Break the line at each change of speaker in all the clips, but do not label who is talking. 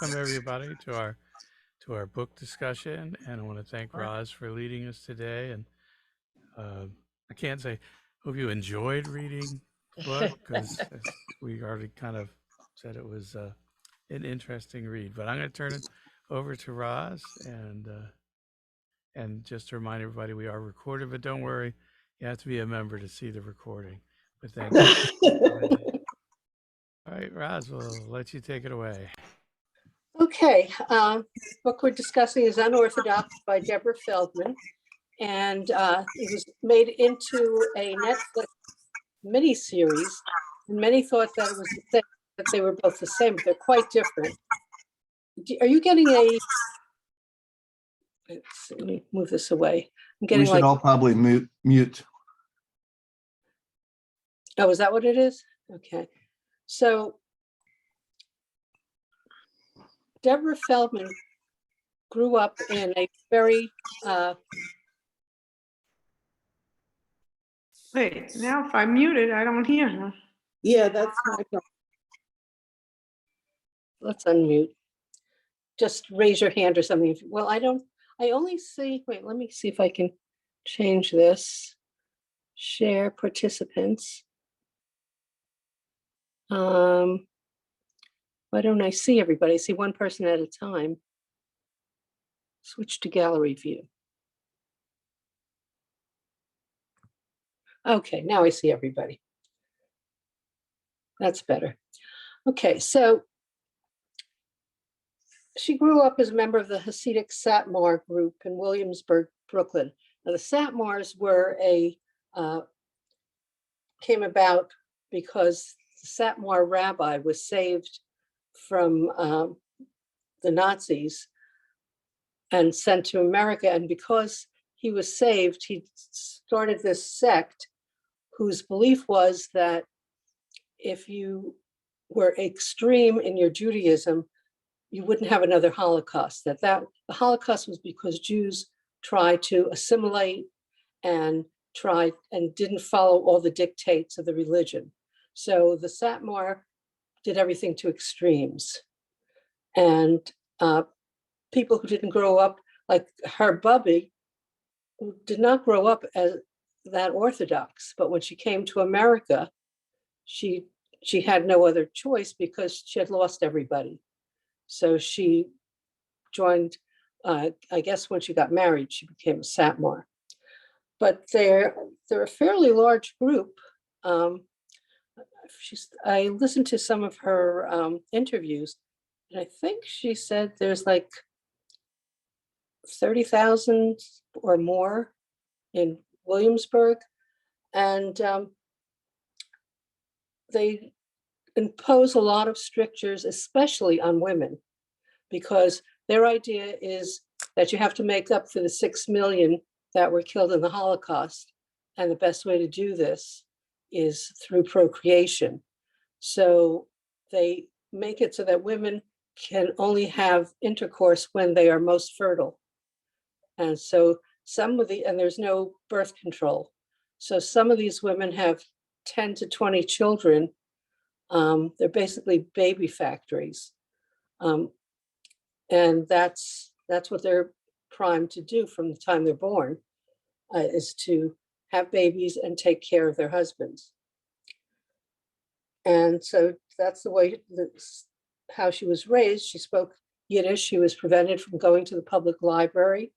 welcome everybody to our book discussion, and I want to thank Roz for leading us today. And I can't say hope you enjoyed reading the book, because we already kind of said it was an interesting read. But I'm going to turn it over to Roz, and just to remind everybody, we are recorded, but don't worry, you have to be a member to see the recording. But thank you. All right, Roz, we'll let you take it away.
Okay, book we're discussing is Unorthodox by Deborah Feldman, and it was made into a Netflix miniseries. And many thought that it was the same, that they were both the same, but they're quite different. Are you getting a? Let me move this away. I'm getting
we should all probably mute.
Oh, is that what it is? Okay, so Deborah Feldman grew up in a very
Wait, now if I'm muted, I don't hear her.
Yeah, that's my problem.
Let's unmute. Just raise your hand or something. Well, I only see, wait, let me see if I can change this. Share participants. Why don't I see everybody? I see one person at a time. Switch to gallery view. Okay, now I see everybody. That's better. Okay, so she grew up as a member of the Hasidic Satmar group in Williamsburg, Brooklyn. Now, the Satmars were came about because the Satmar rabbi was saved from the Nazis and sent to America. And because he was saved, he started this sect whose belief was that if you were extreme in your Judaism, you wouldn't have another Holocaust. That the Holocaust was because Jews tried to assimilate and didn't follow all the dictates of the religion. So the Satmar did everything to extremes. And people who didn't grow up, like her Bubby, who did not grow up as that Orthodox, but when she came to America, she had no other choice because she had lost everybody. So she joined, I guess when she got married, she became a Satmar. But they're a fairly large group. I listened to some of her interviews, and I think she said there's like 30,000 or more in Williamsburg, and they impose a lot of strictures, especially on women, because their idea is that you have to make up for the 6 million that were killed in the Holocaust. And the best way to do this is through procreation. So they make it so that women can only have intercourse when they are most fertile. And so and there's no birth control. So some of these women have 10 to 20 children. They're basically baby factories. And that's what they're primed to do from the time they're born, is to have babies and take care of their husbands. And so that's the way, how she was raised. She spoke Yiddish. She was prevented from going to the public library.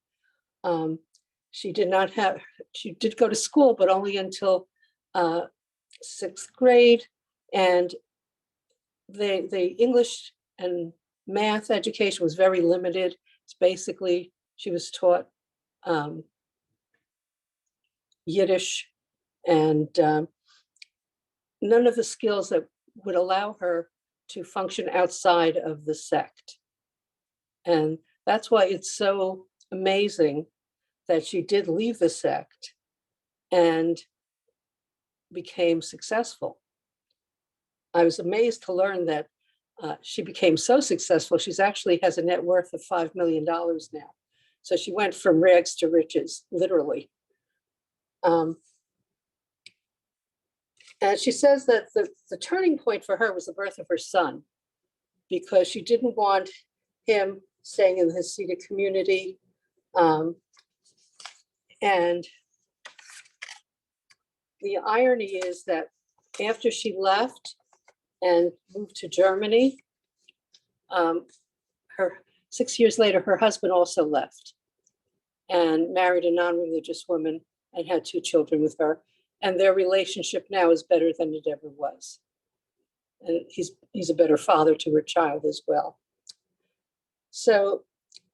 She did go to school, but only until 6th grade. And the English and math education was very limited. It's basically, she was taught Yiddish and none of the skills that would allow her to function outside of the sect. And that's why it's so amazing that she did leave the sect and became successful. I was amazed to learn that she became so successful. She's actually has a net worth of $5 million now. So she went from rags to riches, literally. And she says that the turning point for her was the birth of her son, because she didn't want him staying in the Hasidic community. And the irony is that after she left and moved to Germany, her 6 years later, her husband also left and married a non-religious woman and had 2 children with her. And their relationship now is better than it ever was. And he's a better father to her child as well. So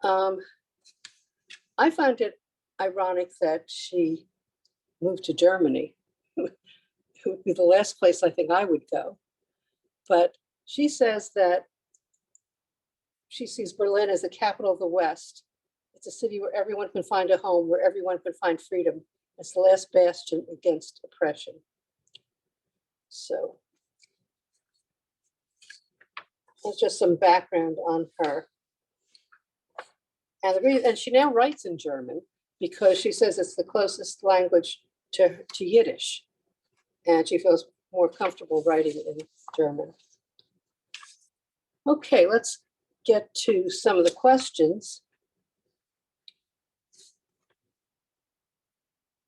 I found it ironic that she moved to Germany. It would be the last place I think I would go. But she says that she sees Berlin as the capital of the West. It's a city where everyone can find a home, where everyone can find freedom. It's the last bastion against oppression. So that's just some background on her. And she now writes in German because she says it's the closest language to Yiddish. And she feels more comfortable writing in German. Okay, let's get to some of the questions.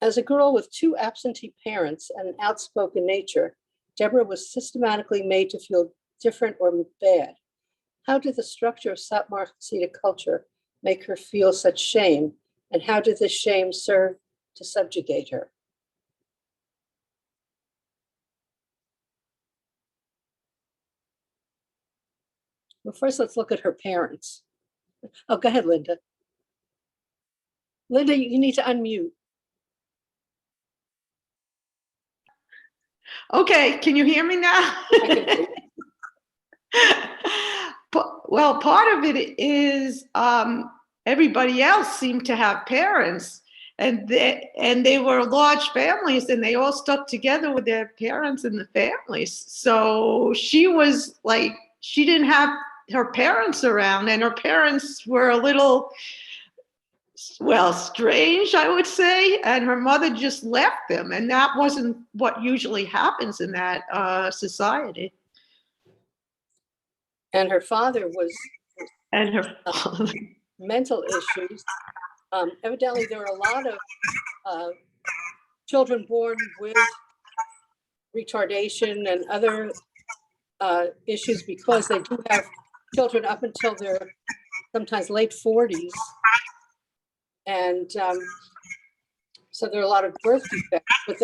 As a girl with 2 absentee parents and an outspoken nature, Deborah was systematically made to feel different or bad. How did the structure of Satmar Hasidic culture make her feel such shame? And how did this shame serve to subjugate her? Well, first, let's look at her parents. Oh, go ahead, Linda. Linda, you need to unmute.
Okay, can you hear me now? Well, part of it is everybody else seemed to have parents, and they were large families, and they all stuck together with their parents and the families. So she was like, she didn't have her parents around, and her parents were a little, well, strange, I would say, and her mother just left them, and that wasn't what usually happens in that society.
And her father was
And her father.
mental issues. Evidently, there are a lot of children born with retardation and other issues because they do have children up until their sometimes late 40s. And so there are a lot of birth defects, but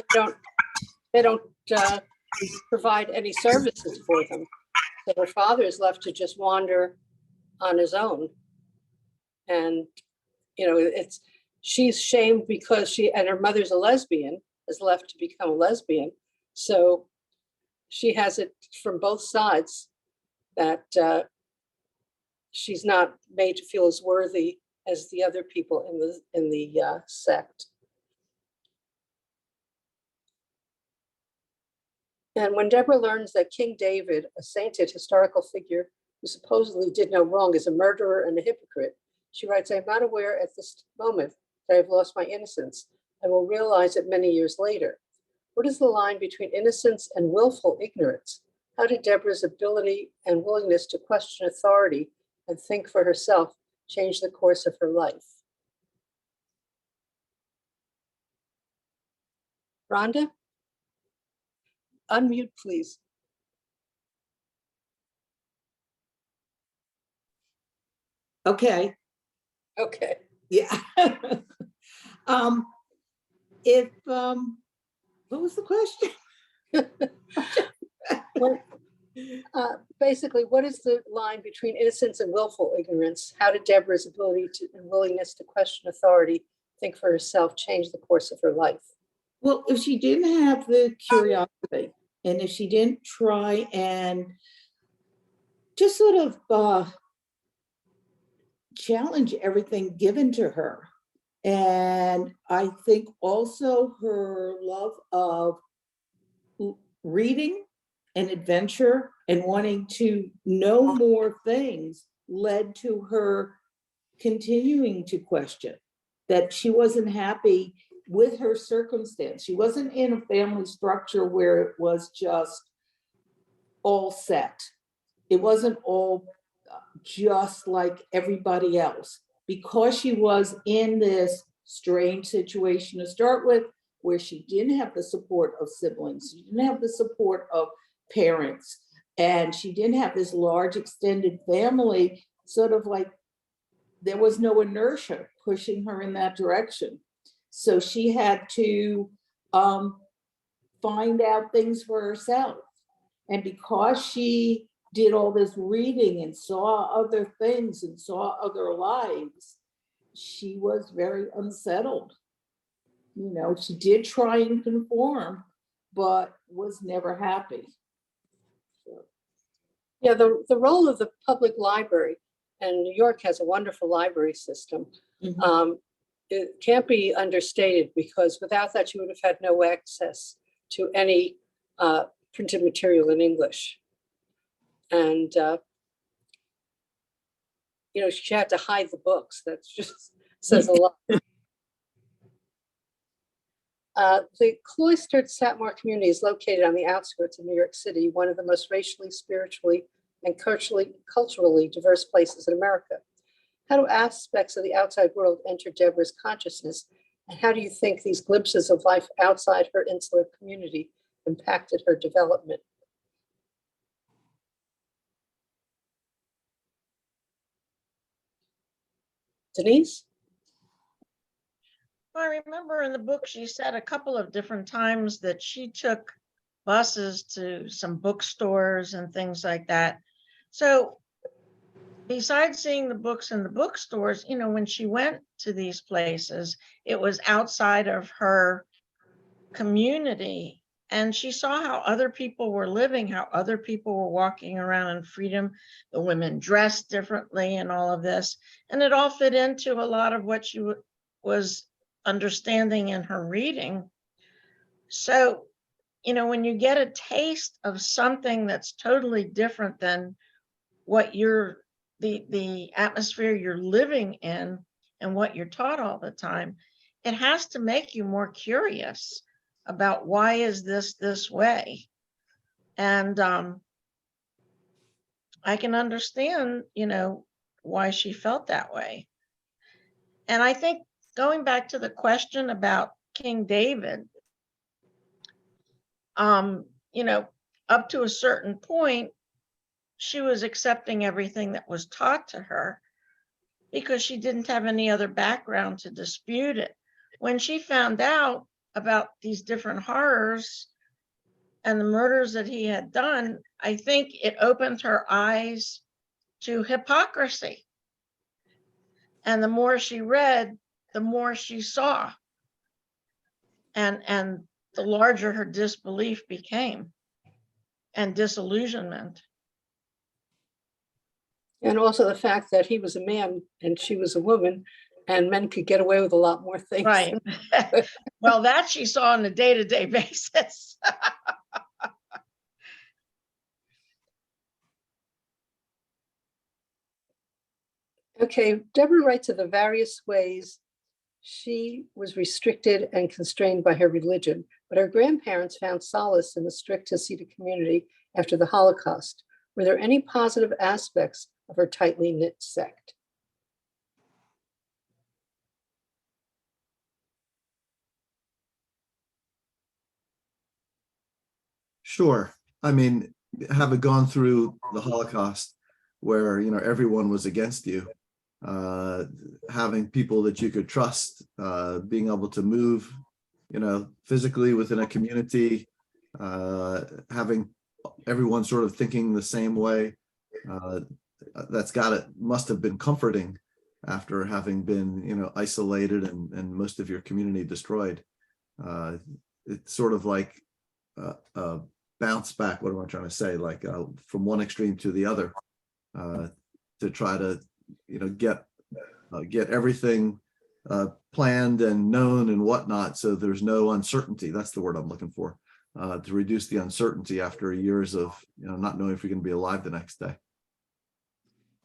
they don't provide any services for them. So her father is left to just wander on his own. And, you know, she's shamed because and her mother's a lesbian, is left to become a lesbian. So she has it from both sides that she's not made to feel as worthy as the other people in the sect. And when Deborah learns that King David, a sainted historical figure who supposedly did no wrong, is a murderer and a hypocrite, she writes, "I am not aware at this moment that I have lost my innocence. I will realize it many years later." What is the line between innocence and willful ignorance? How did Deborah's ability and willingness to question authority and think for herself change the course of her life? Rhonda? Unmute, please.
Okay,
Okay.
yeah. What was the question?
Basically, what is the line between innocence and willful ignorance? How did Deborah's ability and willingness to question authority, think for herself, change the course of her life?
Well, if she didn't have the curiosity, and if she didn't try and just sort of challenge everything given to her, and I think also her love of reading and adventure and wanting to know more things led to her continuing to question, that she wasn't happy with her circumstance. She wasn't in a family structure where it was just all set. It wasn't all just like everybody else, because she was in this strange situation to start with, where she didn't have the support of siblings, she didn't have the support of parents, and she didn't have this large extended family, sort of like there was no inertia pushing her in that direction. So she had to find out things for herself. And because she did all this reading and saw other things and saw other lives, she was very unsettled. You know, she did try and conform, but was never happy.
Yeah, the role of the public library, and New York has a wonderful library system. It can't be understated, because without that, you would have had no access to any printed material in English. And, you know, she had to hide the books. That's just says a lot. The cloistered Satmar community is located on the outskirts of New York City, one of the most racially, spiritually, and culturally diverse places in America. How do aspects of the outside world enter Deborah's consciousness? And how do you think these glimpses of life outside her insular community impacted her development? Denise?
I remember in the book, she said a couple of different times that she took buses to some bookstores and things like that. So besides seeing the books in the bookstores, you know, when she went to these places, it was outside of her community. And she saw how other people were living, how other people were walking around in freedom, the women dressed differently and all of this. And it all fit into a lot of what she was understanding in her reading. So, you know, when you get a taste of something that's totally different than what you're, the atmosphere you're living in and what you're taught all the time, it has to make you more curious about why is this way. And I can understand, you know, why she felt that way. And I think going back to the question about King David, you know, up to a certain point, she was accepting everything that was taught to her because she didn't have any other background to dispute it. When she found out about these different horrors and the murders that he had done, I think it opened her eyes to hypocrisy. And the more she read, the more she saw. And the larger her disbelief became and disillusionment.
And also the fact that he was a man and she was a woman, and men could get away with a lot more things.
Right. Well, that she saw on a day-to-day basis.
Okay, Deborah writes of the various ways she was restricted and constrained by her religion, but her grandparents found solace in the strict Hasidic community after the Holocaust. Were there any positive aspects of her tightly knit sect?
Sure. I mean, having gone through the Holocaust where, you know, everyone was against you, having people that you could trust, being able to move, you know, physically within a community, having everyone sort of thinking the same way, must have been comforting after having been, you know, isolated and most of your community destroyed. It's sort of like bounce back. What am I trying to say? Like from one extreme to the other, to try to, you know, get everything planned and known and whatnot, so there's no uncertainty. That's the word I'm looking for, to reduce the uncertainty after years of, you know, not knowing if you're going to be alive the next day.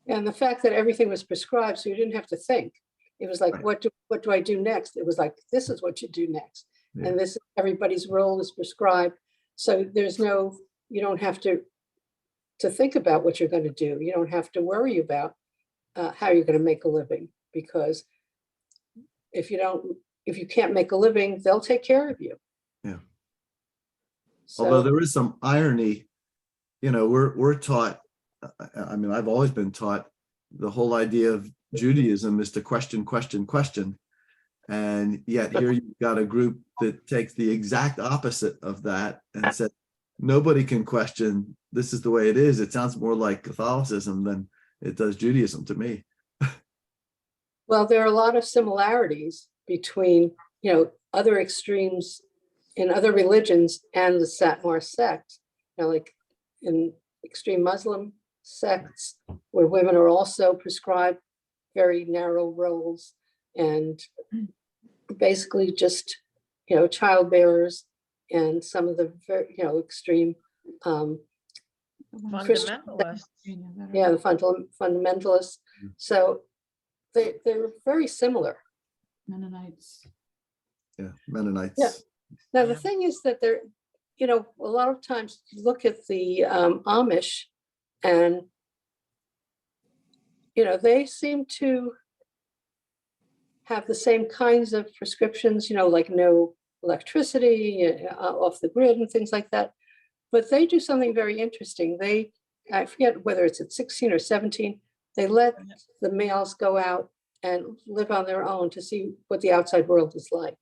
And the fact that everything was prescribed, so you didn't have to think. It was like,
Right.
what do I do next? It was like, this is what you do next.
Yeah.
And this, everybody's role is prescribed. So there's no, you don't have to to think about what you're going to do. You don't have to worry about how you're going to make a living, because if you can't make a living, they'll take care of you.
Yeah.
So,
Although there is some irony, we're taught, I mean, I've always been taught the whole idea of Judaism is to question, question, question. And yet here you've got a group that takes the exact opposite of that and said, nobody can question, this is the way it is. It sounds more like Catholicism than it does Judaism to me.
well, there are a lot of similarities between, other extremes in other religions and the Satmar sect. Like in extreme Muslim sects, where women are also prescribed very narrow roles and basically just, childbearers, and some of the very, extreme, Christian-
Fundamentalists.
yeah, the fundamentalists. So they're very similar.
Mennonites.
Yeah, Mennonites.
Yeah. Now, the thing is that they're, a lot of times you look at the Amish, and, they seem to have the same kinds of prescriptions, like no electricity, off the grid and things like that. But they do something very interesting. I forget whether it's at 16 or 17, they let the males go out and live on their own to see what the outside world is like.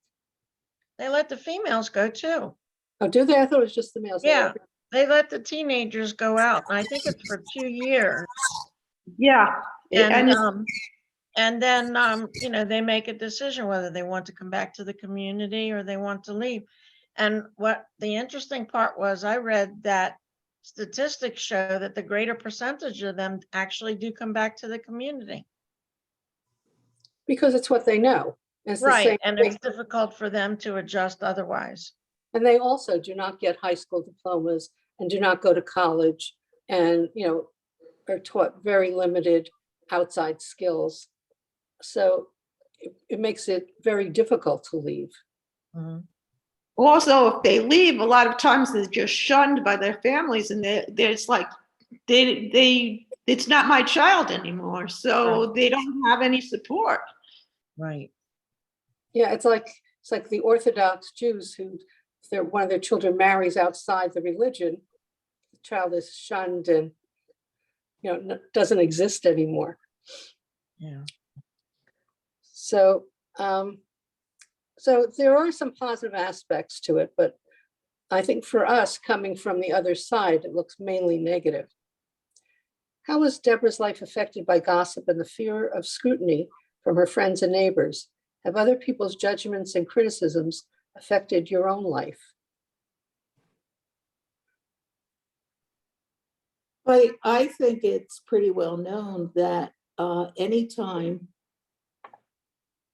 They let the females go too.
Oh, do they? I thought it was just the males.
Yeah, they let the teenagers go out. And I think it's for 2 years.
Yeah.
And,
And
then, they make a decision whether they want to come back to the community or they want to leave. And what the interesting part was, I read that statistics show that the greater percentage of them actually do come back to the community.
Because it's what they know. And it's the
Right,
same
and
thing.
it's difficult for them to adjust otherwise.
And they also do not get high school diplomas and do not go to college, and, are taught very limited outside skills. So it makes it very difficult to leave.
Mhm.
also, if they leave, a lot of times they're just shunned by their families, and it's like it's not my child anymore, so they don't have any support.
Right.
Yeah, it's like the Orthodox Jews who, if one of their children marries outside the religion, the child is shunned and, doesn't exist anymore.
Yeah.
So, so there are some positive aspects to it, but I think for us, coming from the other side, it looks mainly negative. How was Deborah's life affected by gossip and the fear of scrutiny from her friends and neighbors? Have other people's judgments and criticisms affected your own life?
I think it's pretty well known that anytime,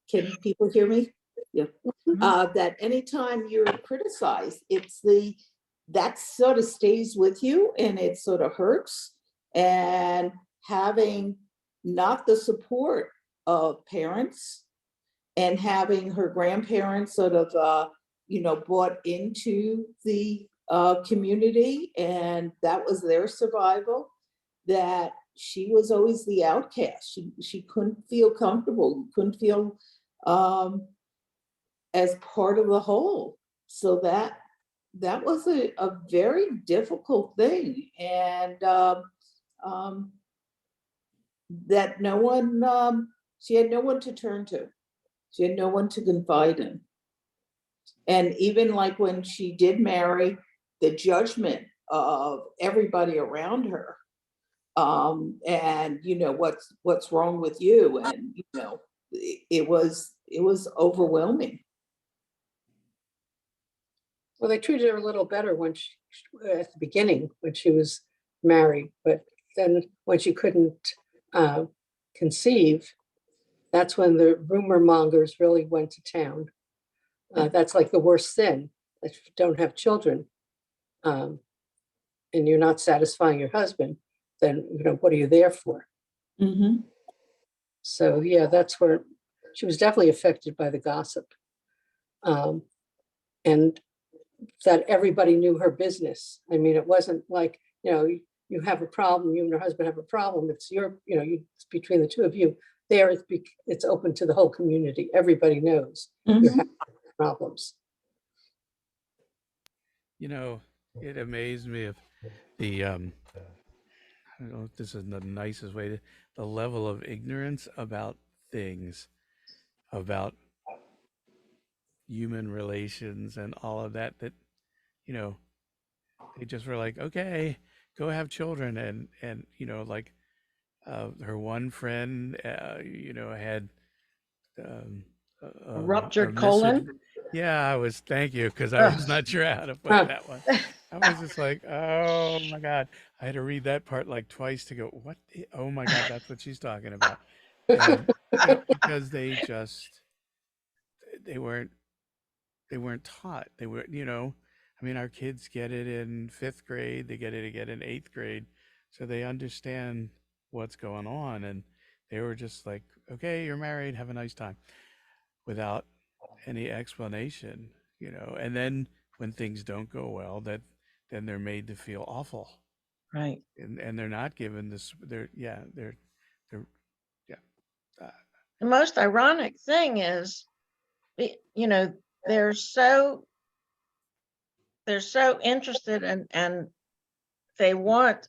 can people hear me? Yeah. That anytime you're criticized, that sort of stays with you and it sort of hurts. And having not the support of parents and having her grandparents sort of, brought into the community, and that was their survival, that she was always the outcast. She couldn't feel comfortable, couldn't feel as part of the whole. So that was a very difficult thing. And that no one, she had no one to turn to. She had no one to confide in. And even like when she did marry, the judgment of everybody around her, and what's wrong with you, and it was overwhelming.
Well, they treated her a little better when at the beginning, when she was married, but then when she couldn't conceive, that's when the rumor mongers really went to town. That's like the worst sin. If you don't have children, and you're not satisfying your husband, then what are you there for?
Mm-hmm.
So yeah, that's where she was definitely affected by the gossip, and that everybody knew her business. I mean, it wasn't like you have a problem, you and your husband have a problem, it's your, it's between the two of you. There, it's open to the whole community. Everybody knows you're having problems.
It amazed me of the, I don't know if this is the nicest way the level of ignorance about things, about human relations and all of that, they just were like, okay, go have children. And like, her one friend, had
A ruptured
a
colon.
Yeah, thank you, because I was not sure how to put
Huh.
that one. I was just like, oh my God. I had to read that part like twice to go, what? Oh my God, that's what she's talking about. And because they weren't taught. They were, our kids get it in 5th grade, they get it again in 8th grade. So they understand what's going on. And they were just like, okay, you're married, have a nice time, without any explanation, and then when things don't go well, then they're made to feel awful,
Right.
and they're not given this. They're yeah.
The most ironic thing is, they're so interested and they want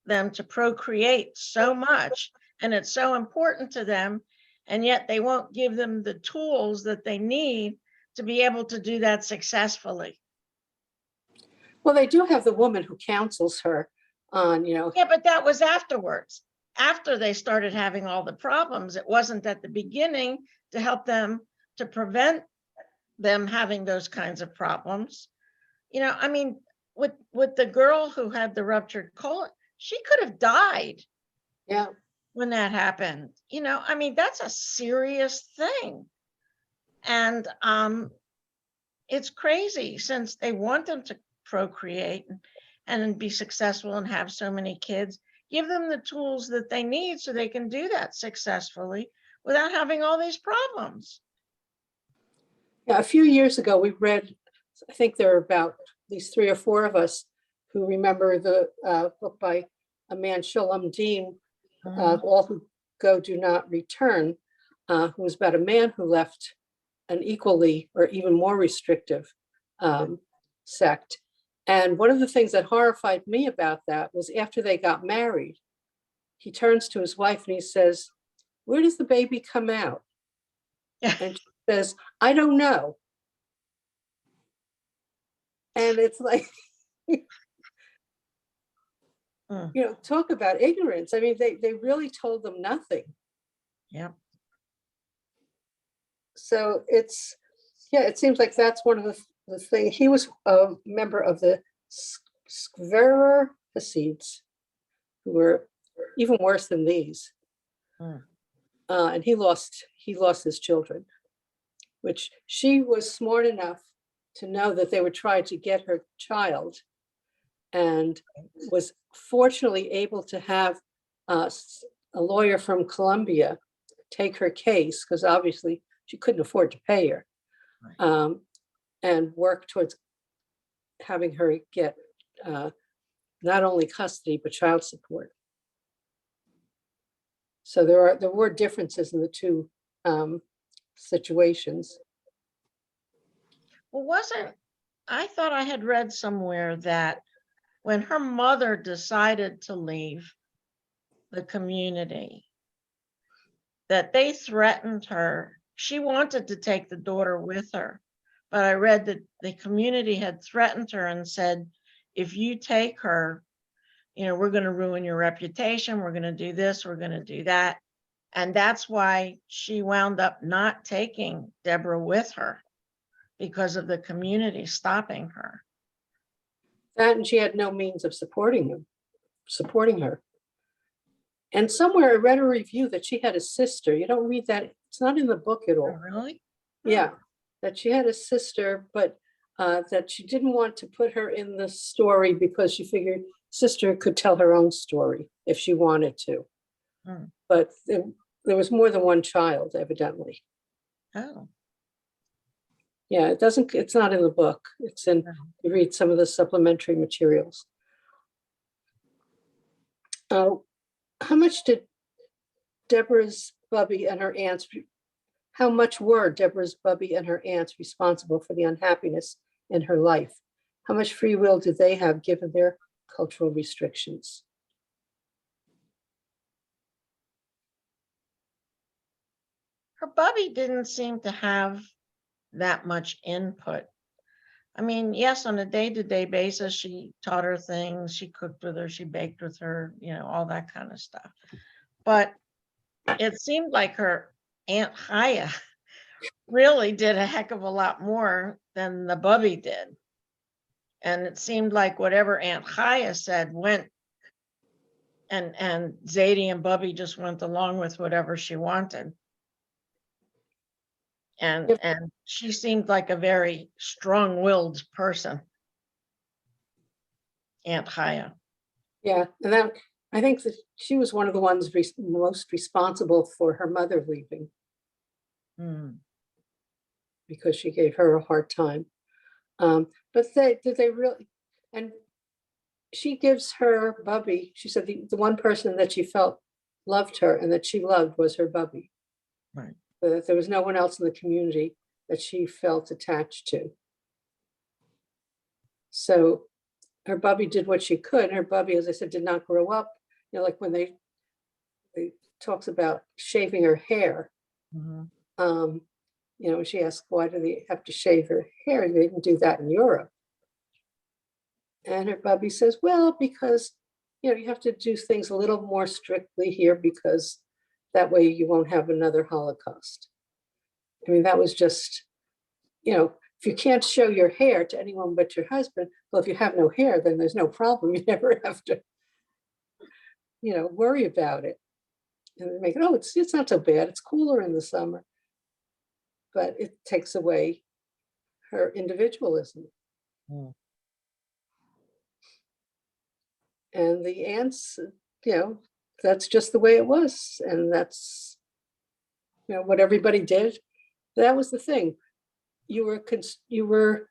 them to procreate so much, and it's so important to them, and yet they won't give them the tools that they need to be able to do that successfully.
Well, they do have the woman who counsels her on,
Yeah, but that was afterwards. After they started having all the problems, it wasn't at the beginning to help them, to prevent them having those kinds of problems. With the girl who had the ruptured colon, she could have died.
Yeah.
When that happened, that's a serious thing. And it's crazy, since they want them to procreate and be successful and have so many kids. Give them the tools that they need so they can do that successfully without having all these problems.
Yeah, a few years ago, we read, I think there are about at least 3 or 4 of us who remember the book by a man, Shalom, All Who Go Do Not Return, who was about a man who left an equally or even more restrictive sect. And one of the things that horrified me about that was, after they got married, he turns to his wife and he says, "Where does the baby come out?" And she says, "I don't know." And it's like, talk about ignorance. I mean, they really told them nothing.
Yeah.
So it seems like that's one of the things. He was a member of the Skverer Hasids, who were even worse than these. And he lost his children, which she was smart enough to know that they were trying to get her child, and was fortunately able to have a lawyer from Columbia take her case, because obviously she couldn't afford to pay her, and work towards having her get not only custody but child support. So there were differences in the two situations.
Well, I thought I had read somewhere that when her mother decided to leave the community, that they threatened her. She wanted to take the daughter with her, but I read that the community had threatened her and said, if you take her, we're going to ruin your reputation. We're going to do this, we're going to do that. And that's why she wound up not taking Deborah with her, because of the community stopping her.
That, and she had no means of supporting her. And somewhere I read a review that she had a sister. You don't read that. It's not in the book at all.
Oh, really?
Yeah, that she had a sister, but that she didn't want to put her in the story because she figured sister could tell her own story if she wanted to. But there was more than one child, evidently.
Oh.
Yeah, it's not in the book. You read some of the supplementary materials. How much did Deborah's Bubby and her aunts, how much were Deborah's Bubby and her aunts responsible for the unhappiness in her life? How much free will did they have given their cultural restrictions?
Her Bubby didn't seem to have that much input. I mean, yes, on a day-to-day basis, she taught her things, she cooked with her, she baked with her, you know, all that kind of stuff. But it seemed like her Aunt Haya really did a heck of a lot more than the Bubby did. And it seemed like whatever Aunt Haya said went, and Zadie and Bubby just went along with whatever she wanted. And she seemed like a very strong-willed person, Aunt Haya.
Yeah, and that, I think that she was one of the ones most responsible for her mother leaving, because she gave her a hard time. But did they really, and she gives her Bubby, she said the one person that she felt loved her and that she loved was her Bubby.
Right.
That there was no one else in the community that she felt attached to. So her Bubby did what she could. Her Bubby, as I said, did not grow up. You know, like when they talks about shaving her hair. You know, she asked, why do they have to shave her hair? They didn't do that in Europe. And her Bubby says, well, because, you know, you have to do things a little more strictly here because that way you won't have another Holocaust. I mean, that was just, you know, if you can't show your hair to anyone but your husband, well, if you have no hair, then there's no problem. You never have to, you know, worry about it. And they make it, oh, it's not so bad. It's cooler in the summer. But it takes away her individualism. And the aunts, you know, that's just the way it was. And that's, you know, what everybody did. That was the thing. You were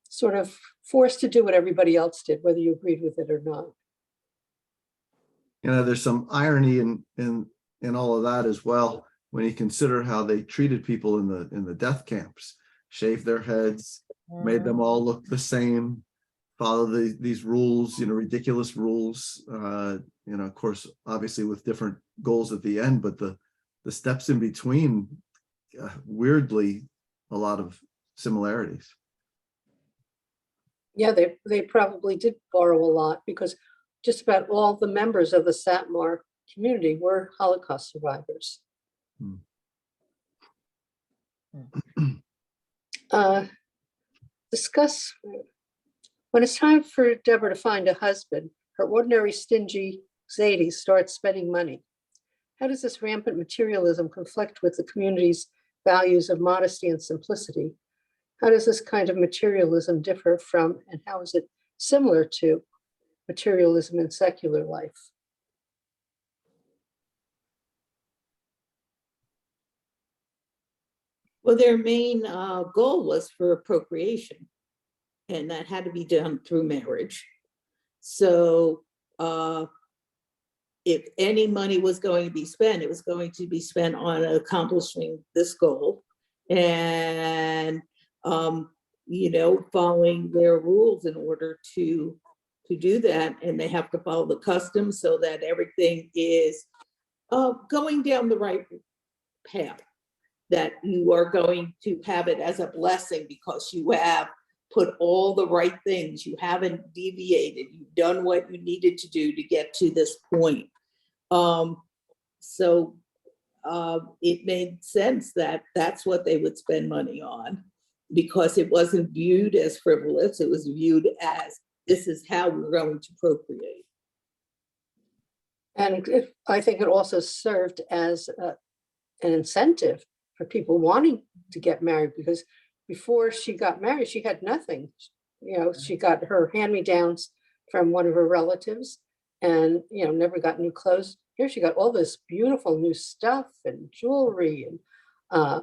sort of forced to do what everybody else did, whether you agreed with it or not.
You know, there's some irony in all of that as well, when you consider how they treated people in the death camps, shaved their heads, made them all look the same, follow these rules, you know, ridiculous rules, you know, of course, obviously with different goals at the end, but the steps in between, weirdly, a lot of similarities.
Yeah, they probably did borrow a lot because just about all the members of the Satmar community were Holocaust survivors. Discuss, when it's time for Deborah to find a husband, her ordinary stingy Zadie starts spending money. How does this rampant materialism conflict with the community's values of modesty and simplicity? How does this kind of materialism differ from, and how is it similar to materialism in secular life?
Well, their main goal was for procreation, and that had to be done through marriage. So if any money was going to be spent, it was going to be spent on accomplishing this goal and, you know, following their rules in order to do that. And they have to follow the customs so that everything is going down the right path, that you are going to have it as a blessing because you have put all the right things, you haven't deviated, you've done what you needed to do to get to this point. So it made sense that that's what they would spend money on, because it wasn't viewed as frivolous, it was viewed as, this is how we're going to procreate.
And I think it also served as an incentive for people wanting to get married, because before she got married, she had nothing. You know, she got her hand-me-downs from one of her relatives and, you know, never got new clothes. Here she got all this beautiful new stuff and jewelry and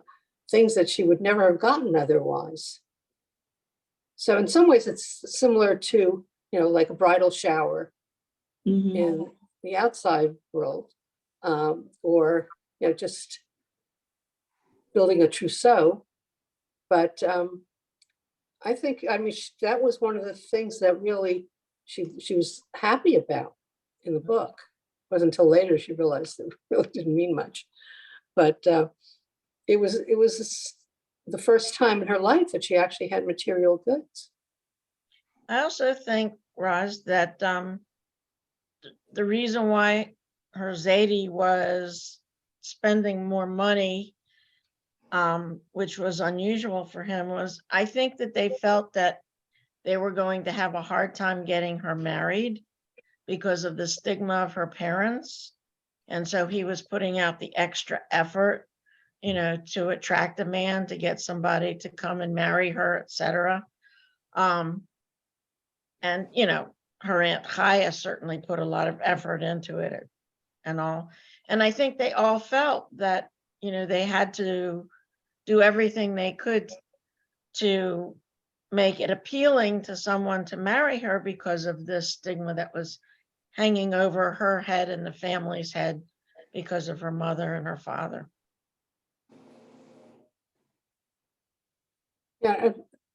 things that she would never have gotten otherwise. So in some ways it's similar to, you know, like a bridal shower in, you the outside world, or, just building a trousseau. But I think, that was one of the things that really she was happy about in the book. It wasn't until later she realized that it really didn't mean much. But it was the first time in her life that she actually had material goods.
I also think, Roz, that the reason why her Zadie was spending more money, which was unusual for him, was I think that they felt that they were going to have a hard time getting her married because of the stigma of her parents. And so he was putting out the extra effort, to attract a man, to get somebody to come and marry her, etc. And, her Aunt Chaya certainly put a lot of effort into it and all. And I think they all felt that, they had to do everything they could to make it appealing to someone to marry her because of this stigma that was hanging over her head and the family's head because of her mother and her father.
Yeah,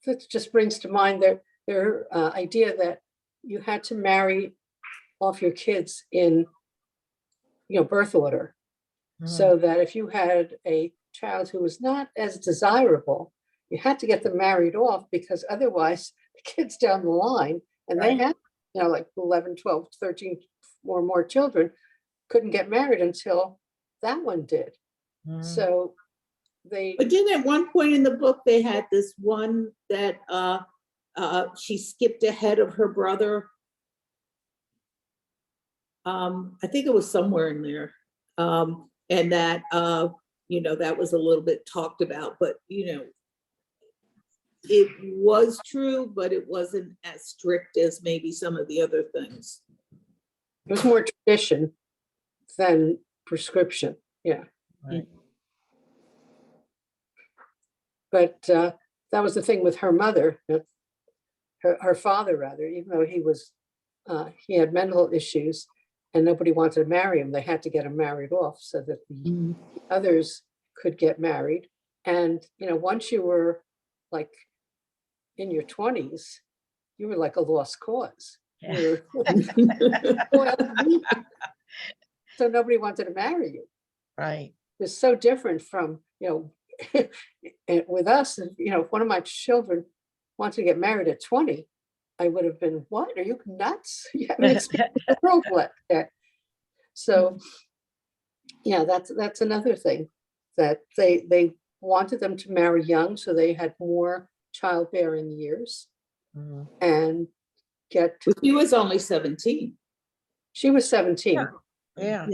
that just brings to mind their idea that you had to marry off your kids in, birth order, so that if you had a child who was not as desirable, you had to get them married off, because otherwise the kids down the line, and they
Right.
had, like 11, 12, 13 or more children, couldn't get married until that one did.
Mhm.
So they,
But didn't at one point in the book, they had this one that she skipped ahead of her brother? I think it was somewhere in there. And that, that was a little bit talked about, but, it was true, but it wasn't as strict as maybe some of the other things.
it was more tradition than prescription. Yeah.
Right.
But that was the thing with her mother, her father rather, even though he had mental issues and nobody wanted to marry him, they had to get him married off so that the others could get married. And, once you were like in your 20s, you were like a lost cause.
Yeah.
You were- so nobody wanted to marry you.
Right.
It's so different from, with us, if one of my children wanted to get married at 20, I would have been, what? Are you nuts? You haven't experienced the world yet. So, yeah, that's another thing, that they wanted them to marry young, so they had more childbearing years
Mhm.
and get.
But she was only 17.
She was 17.
Yeah.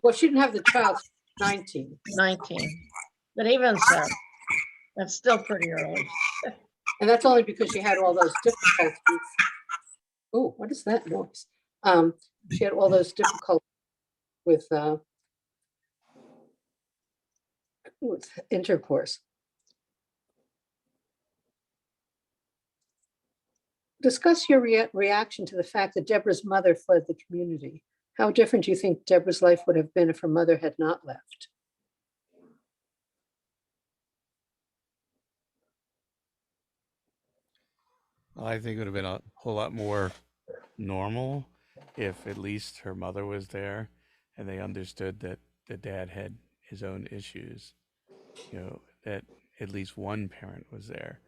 Well, she didn't have the child. 19.
19. But even so, that's still pretty early.
And that's only because she had all those difficulties. Oh, what is that noise? She had all those difficulties with intercourse. Discuss your reaction to the fact that Deborah's mother fled the community. How different do you think Deborah's life would have been if her mother had not left?
I think it would have been a whole lot more normal if at least her mother was there and they understood that the dad had his own issues, that at least one parent was there.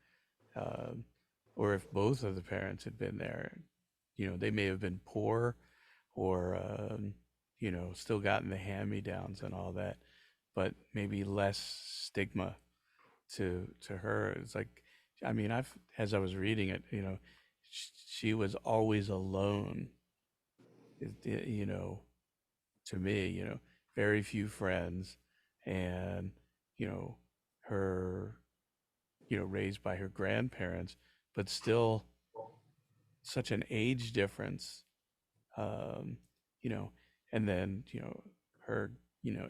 Or if both of the parents had been there, they may have been poor or, still gotten the hand-me-downs and all that, but maybe less stigma to her. It's like, as I was reading it, she was always alone, to me, very few friends, and, her, raised by her grandparents, but still such an age difference, um, you know, and then, her,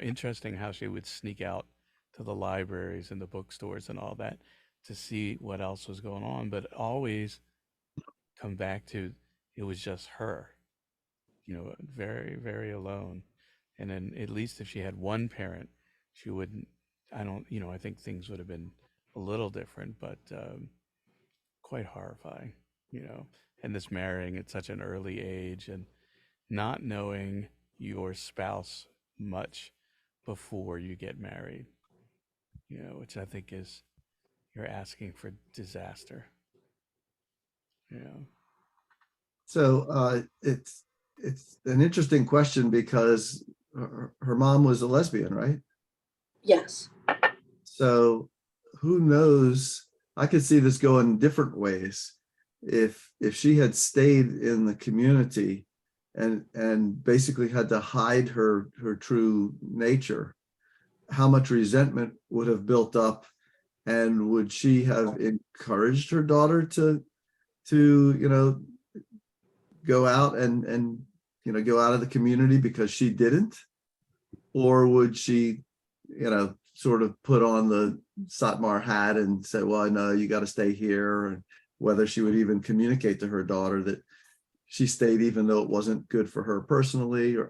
interesting how she would sneak out to the libraries and the bookstores and all that to see what else was going on, but always come back to it was just her, very, very alone. And then at least if she had one parent, she wouldn't, I think things would have been a little different, but quite horrifying, and this marrying at such an early age and not knowing your spouse much before you get married, which I think is, you're asking for disaster,
So it's an interesting question because her mom was a lesbian, right?
Yes.
So who knows? I could see this going different ways. If she had stayed in the community and basically had to hide her true nature, how much resentment would have built up, and would she have encouraged her daughter to go out and go out of the community because she didn't? Or would she sort of put on the Satmar hat and say, well, no, you got to stay here? And whether she would even communicate to her daughter that she stayed even though it wasn't good for her personally. Or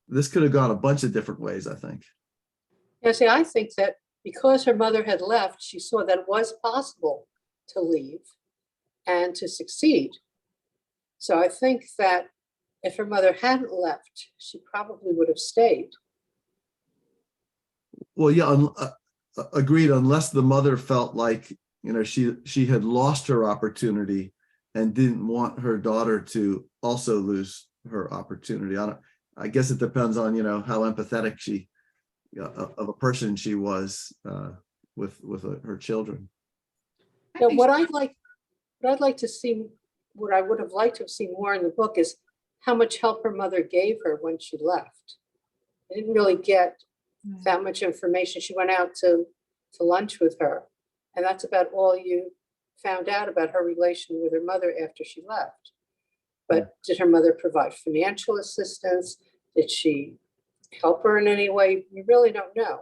this could have gone a bunch of different ways, I think.
Yeah, see, I think that because her mother had left, she saw that it was possible to leave and to succeed. So I think that if her mother hadn't left, she probably would have stayed.
Well, yeah, agreed, unless the mother felt like, she had lost her opportunity and didn't want her daughter to also lose her opportunity. I guess it depends on, how empathetic of a person she was with her children.
Now, what I'd like to see, what I would have liked to have seen more in the book is how much help her mother gave her when she left. I didn't really get that much information. She went out to lunch with her, and that's about all you found out about her relation with her mother after she left. But did her mother provide financial assistance? Did she help her in any way? We really don't know.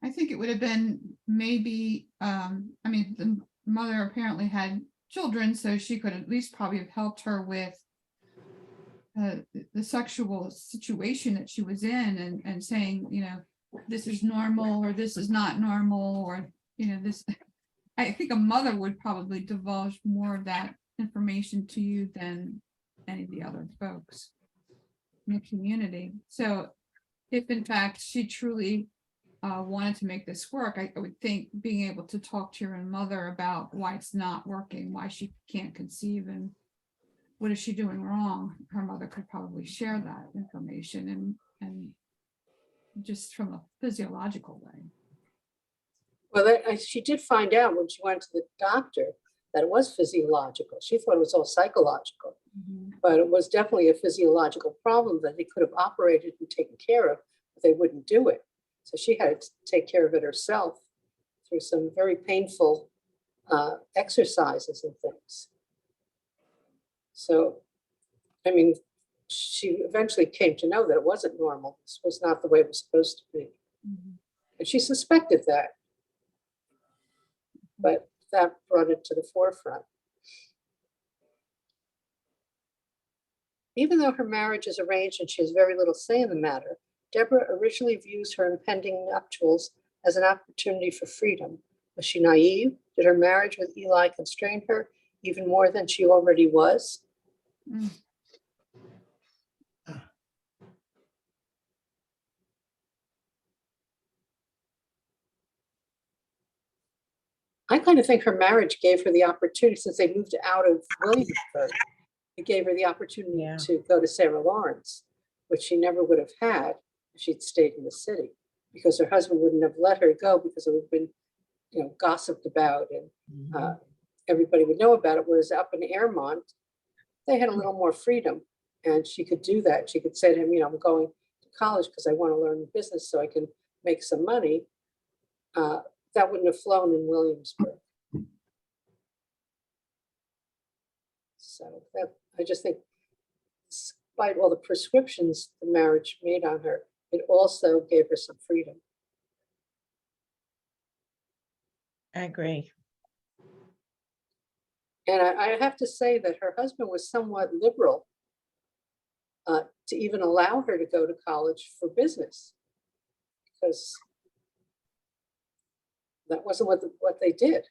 I think it would have been maybe, the mother apparently had children, so she could at least probably have helped her with the sexual situation that she was in, and saying, this is normal or this is not normal, or, this. I think a mother would probably divulge more of that information to you than any of the other folks in the community. So if in fact she truly wanted to make this work, I would think being able to talk to your own mother about why it's not working, why she can't conceive, and what is she doing wrong, her mother could probably share that information and just from a physiological way.
Well, she did find out when she went to the doctor that it was physiological. She thought it was all psychological, but it was definitely a physiological problem that they could have operated and taken care of, but they wouldn't do it. So she had to take care of it herself through some very painful exercises and things. So, she eventually came to know that it wasn't normal. This was not the way it was supposed to be. And she suspected that. But that brought it to the forefront. Even though her marriage is arranged and she has very little say in the matter, Deborah originally views her impending nuptials as an opportunity for freedom. Was she naive? Did her marriage with Eli constrain her even more than she already was? I kind of think her marriage gave her the opportunity, since they moved out of Williamsburg, it gave her the opportunity to go to Sarah Lawrence, which she never would have had if she'd stayed in the city, because her husband wouldn't have let her go because it would have been, gossiped about and everybody would know about it. Whereas up in Airmont, they had a little more freedom, and she could do that. She could say to him, I'm going to college because I want to learn the business so I can make some money. That wouldn't have flown in Williamsburg. So I just think, despite all the prescriptions the marriage made on her, it also gave her some freedom.
I agree.
And I have to say that her husband was somewhat liberal to even allow her to go to college for business, because that wasn't what they did.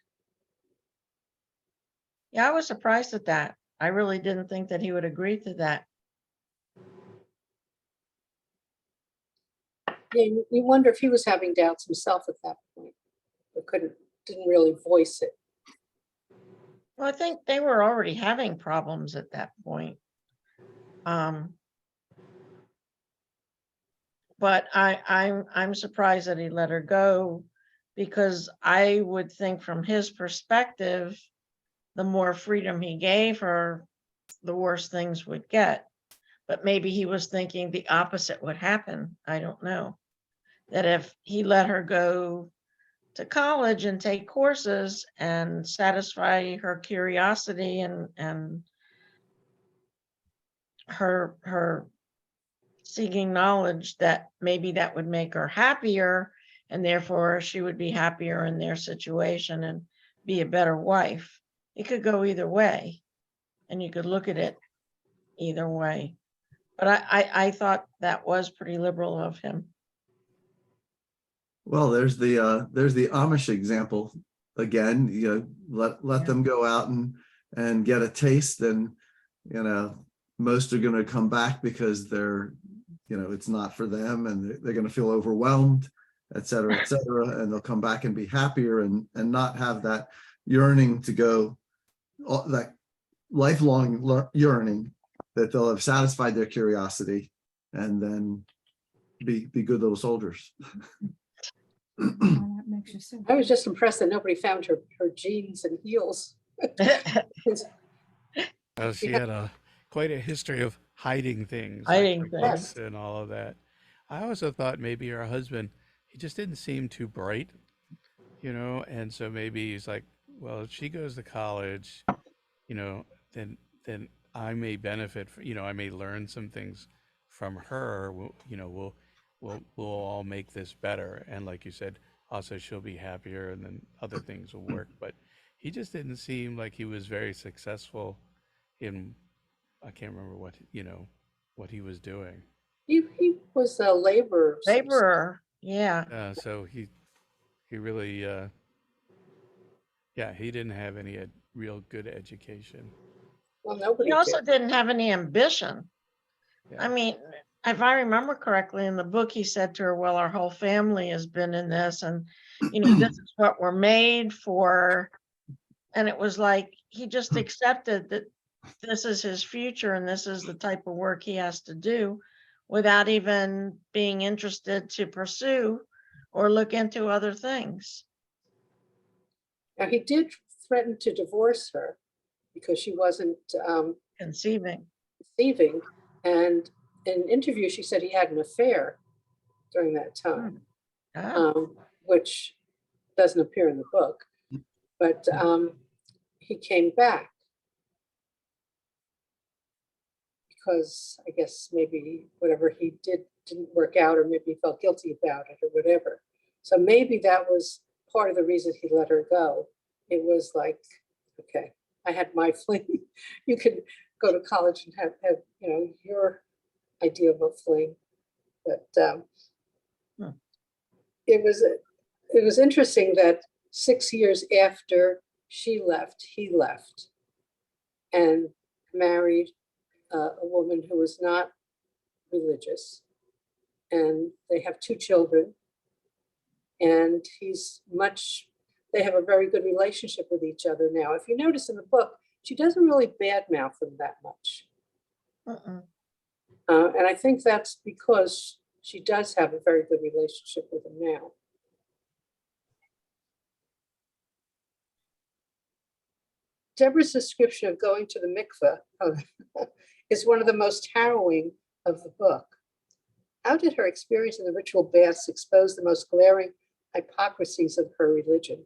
Yeah, I was surprised at that. I really didn't think that he would agree to that.
Yeah, you wonder if he was having doubts himself at that point, but didn't really voice it.
Well, I think they were already having problems at that point. But I'm surprised that he let her go, because I would think from his perspective, the more freedom he gave her, the worse things would get. But maybe he was thinking the opposite would happen. I don't know. That if he let her go to college and take courses and satisfy her curiosity and her seeking knowledge, that maybe that would make her happier, and therefore she would be happier in their situation and be a better wife. It could go either way, and you could look at it either way. But I thought that was pretty liberal of him.
Well, there's the Amish example again. Let
Yeah.
them go out and get a taste, and most are going to come back because they're it's not for them, and they're going to feel overwhelmed, et cetera, and they'll come back and be happier and not have that yearning to go, that lifelong yearning, that they'll have satisfied their curiosity and then be good little soldiers.
Oh, that makes you so
I was just impressed that nobody found her jeans and heels.
She had quite a history of hiding things,
Hiding
like
things.
books and all of that. I also thought maybe her husband, he just didn't seem too bright, and so maybe he's like, well, if she goes to college, then I may benefit, I may learn some things from her. We'll all make this better, and like you said, also she'll be happier, and then other things will work. But he just didn't seem like he was very successful in, I can't remember what he was doing.
He was a laborer. of some sort.
Laborer, yeah.
So he really, he didn't have any real good education.
Well, nobody
He also
did.
didn't have any ambition.
Yeah.
I mean, if I remember correctly in the book, he said to her, well, our whole family has been in this, and this is what we're made for. And it was like he just accepted that this is his future and this is the type of work he has to do, without even being interested to pursue or look into other things.
Now, he did threaten to divorce her because she wasn't
Conceiving.
conceiving. And in an interview, she said he had an affair during that time, which doesn't appear in the book. But he came back because I guess maybe whatever he did didn't work out, or maybe he felt guilty about it or whatever. So maybe that was part of the reason he let her go. It was like, okay, I had my fling. You can go to college and have your idea of a fling. But it was interesting that 6 years after she left, he left and married a woman who was not religious, and they have 2 children, and they have a very good relationship with each other now. If you notice in the book, she doesn't really badmouth him that much. And I think that's because she does have a very good relationship with him now. Deborah's description of going to the mikveh is one of the most harrowing of the book. How did her experience in the ritual baths expose the most glaring hypocrisies of her religion?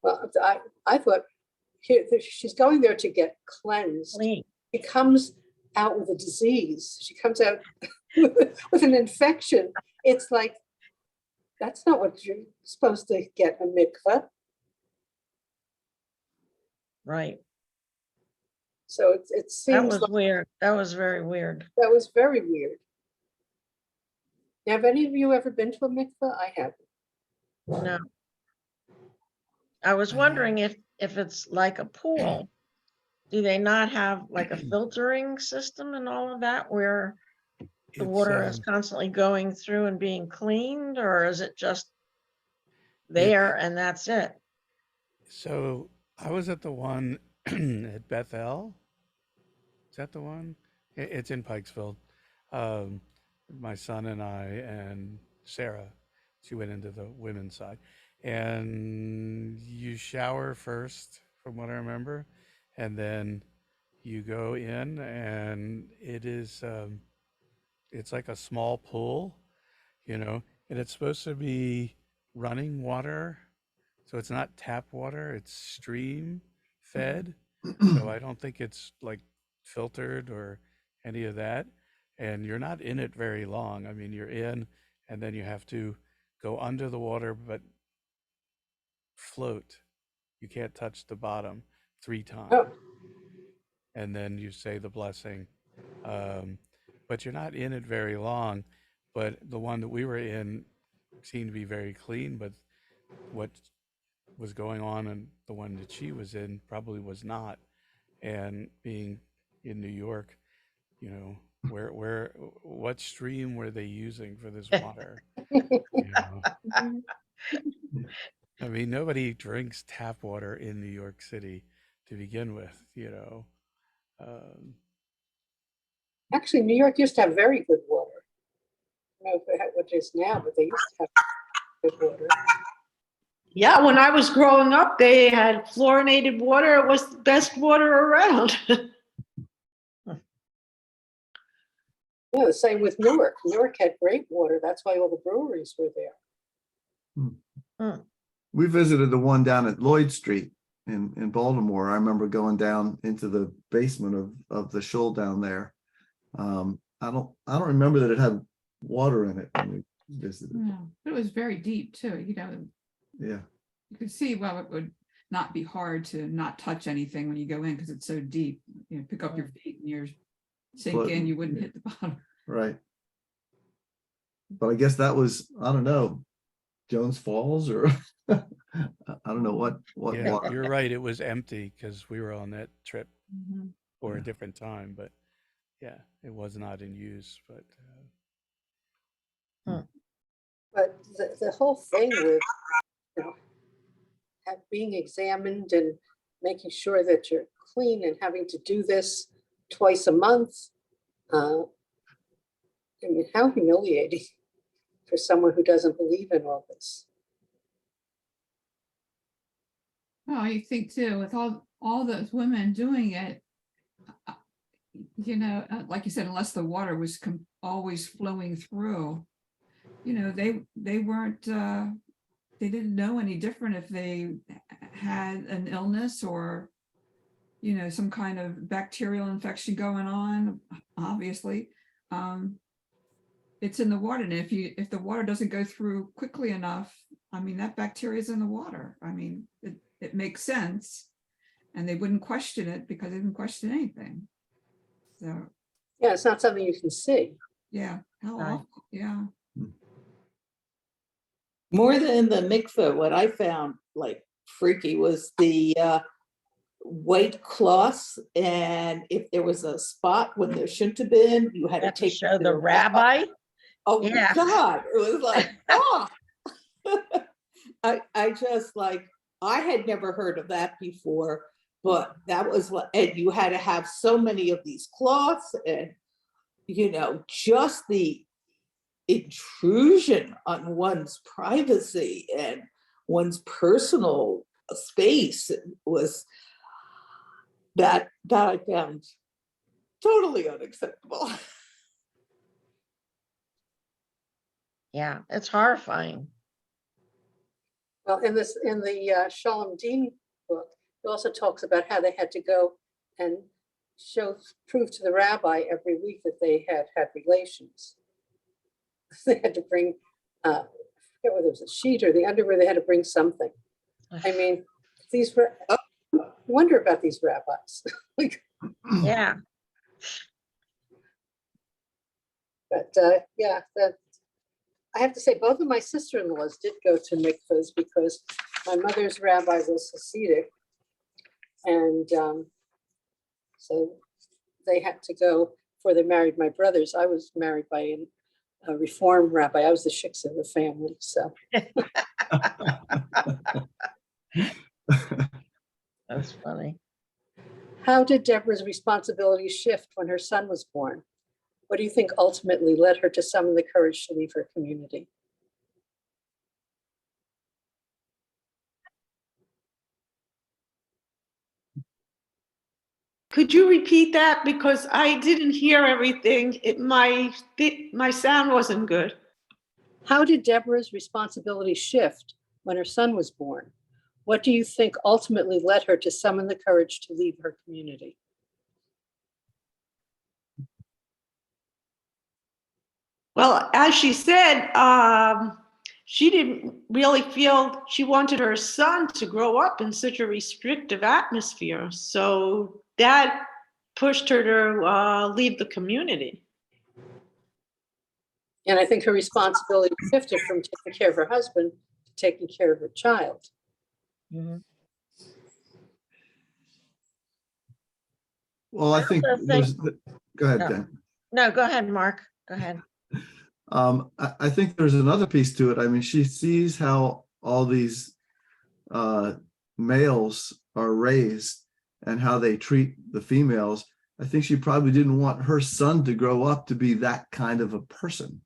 Well, I thought she's going there to get cleansed.
Clean.
She comes out with a disease. She comes out with an infection. It's like That's not what you're supposed to get a mikveh.
Right.
So it
That
seems
was
like
weird. That was very weird.
that was very weird. Have any of you ever been to a mikveh? I haven't.
No. I was wondering if it's like a pool, do they not have like a filtering system and all of that where the
It's,
water is constantly going through and being cleaned, or is it just
it's
there and that's it?
so I was at the one at Bethel. Is that the one? It's in Pikesville. Um, my son and I and Sarah, she went into the women's side, and you shower first, from what I remember, and then you go in, and it's like a small pool, and it's supposed to be running water, so it's not tap water, it's stream fed. So I don't think it's like filtered or any of that. And you're not in it very long. I mean, you're in, and then you have to go under the water, but float. You can't touch the bottom 3 times.
Oh,
And then you say the blessing. Um, but you're not in it very long. But the one that we were in seemed to be very clean, but what was going on and the one that she was in probably was not. And being in New York, what stream were they using for this water? I mean, nobody drinks tap water in New York City to begin with.
actually, New York used to have very good water. I don't know if they have what it is now, but they used to have good water.
Yeah, when I was growing up, they had fluorinated water. It was the best water around.
Yeah, the same with Newark. Newark had great water. That's why all the breweries were there.
We visited the one down at Lloyd Street in Baltimore. I remember going down into the basement of the shul down there. I don't remember that it had water in it when we visited.
No, it was very deep too,
Yeah.
you could see, well, it would not be hard to not touch anything when you go in because it's so deep. Pick up your feet and you're sink in, you wouldn't hit the bottom.
Right. But I guess that was, I don't know, Jones Falls or I don't know what
Yeah,
water.
you're right. It was empty because we were on that trip
Mhm.
for a
Yeah.
different time, but yeah, it was not in use. But
But the whole thing with being examined and making sure that you're clean and having to do this twice a month, I mean, how humiliating for someone who doesn't believe in all this.
Well, you think too, with all those women doing it, like you said, unless the water was always flowing through, they weren't, they didn't know any different if they had an illness or, some kind of bacterial infection going on, obviously. It's in the water. And if the water doesn't go through quickly enough, I mean, that bacteria is in the water. I mean, it makes sense. And they wouldn't question it because they didn't question anything. So,
Yeah, it's not something you can see.
yeah, how
Right.
awful, yeah.
More than the mikveh, what I found like freaky was the white cloths, and if there was a spot when there shouldn't have been, you had
You
to
have to
take
show
to
the rabbi.
Oh
Yeah.
God, it was like, oh. I just like, I had never heard of that before, but that was what, and you had to have so many of these cloths and, just the intrusion on one's privacy and one's personal space was that I found totally unacceptable.
Yeah, it's horrifying.
Well, in the Shalom Dean book, it also talks about how they had to go and prove to the rabbi every week that they had relations. They had to bring, I forget whether it was a sheet or the underwear, they had to bring something. I mean, these were, I wonder about these rabbis. Like,
Yeah.
but yeah, I have to say, both of my sister-in-laws did go to mikvahs because my mother's rabbi was Hasidic. And so they had to go before they married my brothers. I was married by a Reform rabbi. I was the shiksa of the family, so.
That's funny.
How did Deborah's responsibilities shift when her son was born? What do you think ultimately led her to summon the courage to leave her community?
Could you repeat that? Because I didn't hear everything. My sound wasn't good.
How did Deborah's responsibilities shift when her son was born? What do you think ultimately led her to summon the courage to leave her community?
Well, as she said, she didn't really feel she wanted her son to grow up in such a restrictive atmosphere. So that pushed her to leave the community.
And I think her responsibility shifted from taking care of her husband to taking care of her child.
Mhm.
Well, I think
also
there's, go ahead,
No.
Dan.
No, go ahead, Mark. Go ahead.
I think there's another piece to it. I mean, she sees how all these males are raised and how they treat the females. I think she probably didn't want her son to grow up to be that kind of a person.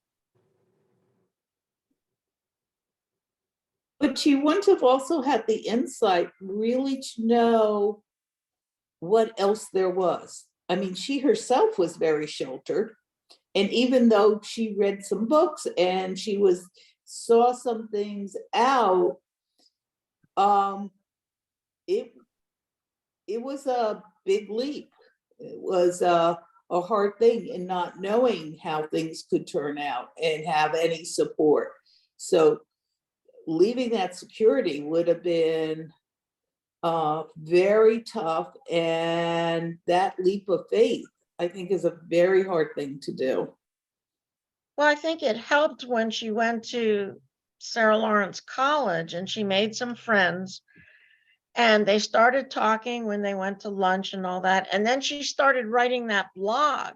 But she wouldn't have also had the insight really to know what else there was. I mean, she herself was very sheltered. And even though she read some books and she saw some things out, it was a big leap. It was a hard thing in not knowing how things could turn out and have any support. So leaving that security would have been very tough. And that leap of faith, I think, is a very hard thing to do.
Well, I think it helped when she went to Sarah Lawrence College and she made some friends and they started talking when they went to lunch and all that. And then she started writing that blog.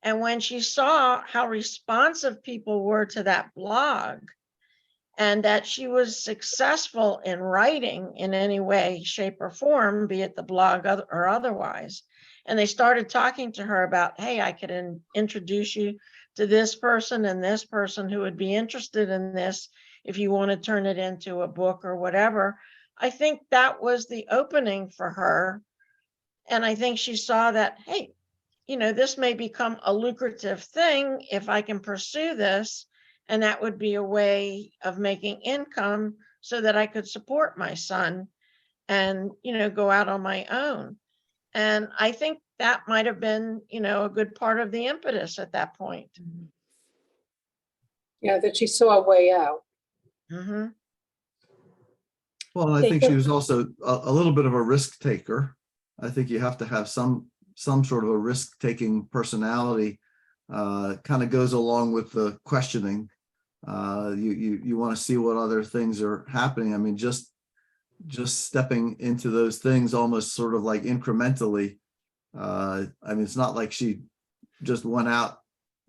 And when she saw how responsive people were to that blog and that she was successful in writing in any way, shape, or form, be it the blog or otherwise, and they started talking to her about, hey, I could introduce you to this person and this person who would be interested in this if you want to turn it into a book or whatever. I think that was the opening for her. And I think she saw that, hey, this may become a lucrative thing if I can pursue this. And that would be a way of making income so that I could support my son and, go out on my own. And I think that might have been, a good part of the impetus at that point.
Yeah, that she saw a way out.
Mm-hmm.
Well, I think she was also a little bit of a risk taker. I think you have to have some sort of a risk-taking personality. Kind of goes along with the questioning. You want to see what other things are happening. I mean, just stepping into those things almost sort of like incrementally. I mean, it's not like she just went out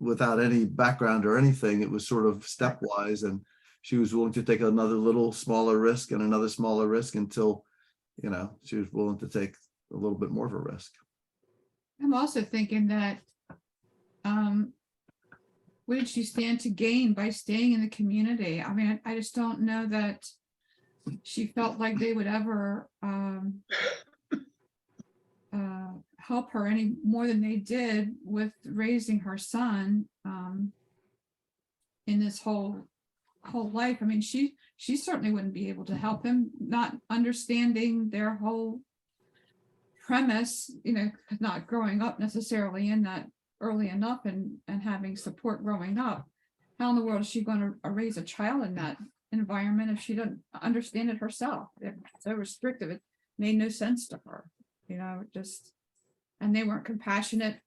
without any background or anything. It was sort of stepwise, and she was willing to take another little smaller risk and another smaller risk until, she was willing to take a little bit more of a risk.
I'm also thinking that, what did she stand to gain by staying in the community? I mean, I just don't know that she felt like they would ever help her any more than they did with raising her son in this whole life. I mean, she certainly wouldn't be able to help him, not understanding their whole premise, not growing up necessarily in that early enough and having support growing up. how in the world is she going to raise a child in that environment if she doesn't understand it herself? It's so restrictive. It made no sense to her, just, and they weren't compassionate,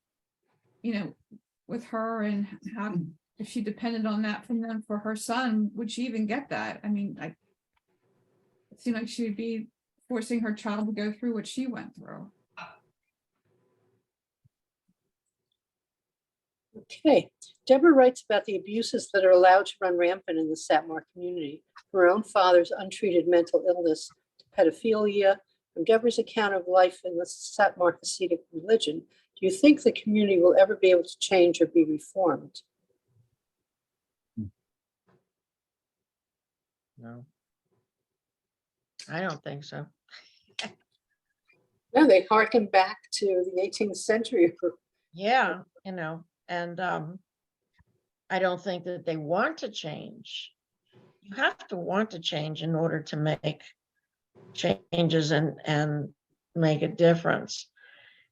with her, and how, if she depended on that from them for her son, would she even get that? I mean, it seemed like she would be forcing her child to go through what she went through.
Okay, Deborah writes about the abuses that are allowed to run rampant in the Satmar community, from her own father's untreated mental illness to pedophilia. From Deborah's account of life in the Satmar Hasidic religion, do you think the community will ever be able to change or be reformed?
No, I don't think so.
No, they harken back to the 18th century.
Yeah, and I don't think that they want to change. You have to want to change in order to make changes and make a difference.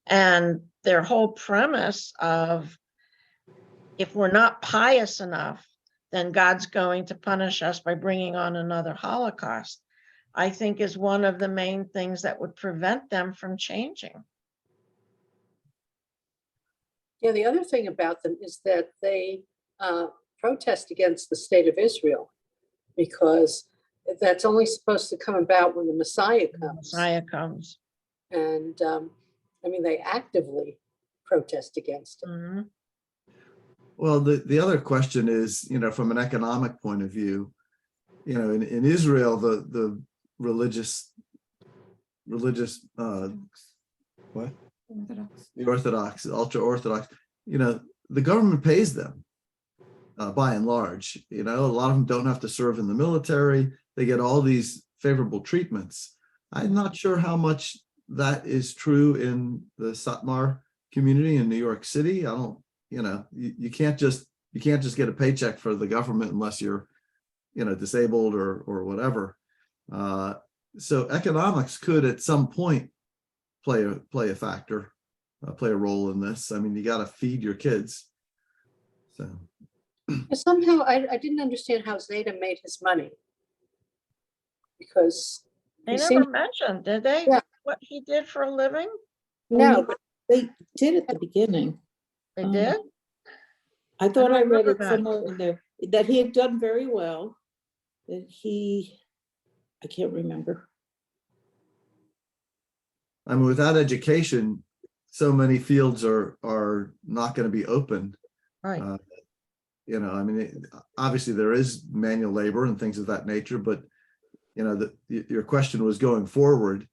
And their whole premise of, if we're not pious enough, then God's going to punish us by bringing on another Holocaust, I think is one of the main things that would prevent them from changing.
Yeah, the other thing about them is that they protest against the state of Israel, because that's only supposed to come about when the Messiah comes.
Messiah comes.
And I mean, they actively protest against it.
Mhm.
Well, the other question is, from an economic point of view, in Israel, the religious what?
Orthodox.
The Orthodox, ultra Orthodox, the government pays them by and large. A lot of them don't have to serve in the military. They get all these favorable treatments. I'm not sure how much that is true in the Satmar community in New York City. I don't, you can't just get a paycheck for the government unless you're, disabled or whatever. So economics could at some point play a factor, play a role in this. I mean, you got to feed your kids. So
Somehow I didn't understand how Zeta made his money, because
They
he
never
seemed,
mentioned, did they?
Yeah.
What he did for a living?
no, but
They did at the beginning.
They
Um,
did?
I thought
don't
I read
remember
it
that.
somewhere in there, that he had done very well, that I can't remember.
I mean, without education, so many fields are not going to be open.
Right.
I mean, obviously there is manual labor and things of that nature, but your question was going forward,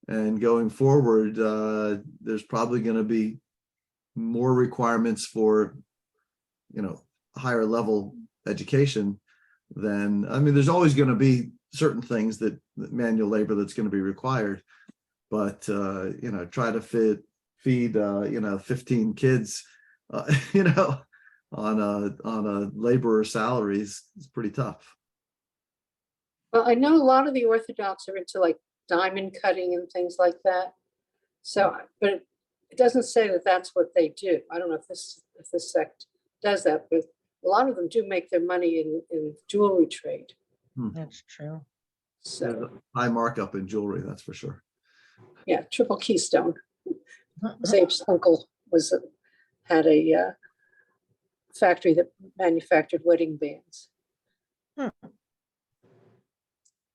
and going forward, there's probably going to be more requirements for, higher level education than, I mean, there's always going to be certain things that manual labor that's going to be required, but try to feed 15 kids, on a laborer's salaries is pretty tough.
well, I know a lot of the Orthodox are into like diamond cutting and things like that. So, but it doesn't say that that's what they do. I don't know if this sect does that, but a lot of them do make their money in jewelry trade.
That's true.
So
There's a high markup in jewelry, that's for sure.
yeah, triple keystone. Zabe's uncle had a factory that manufactured wedding bands.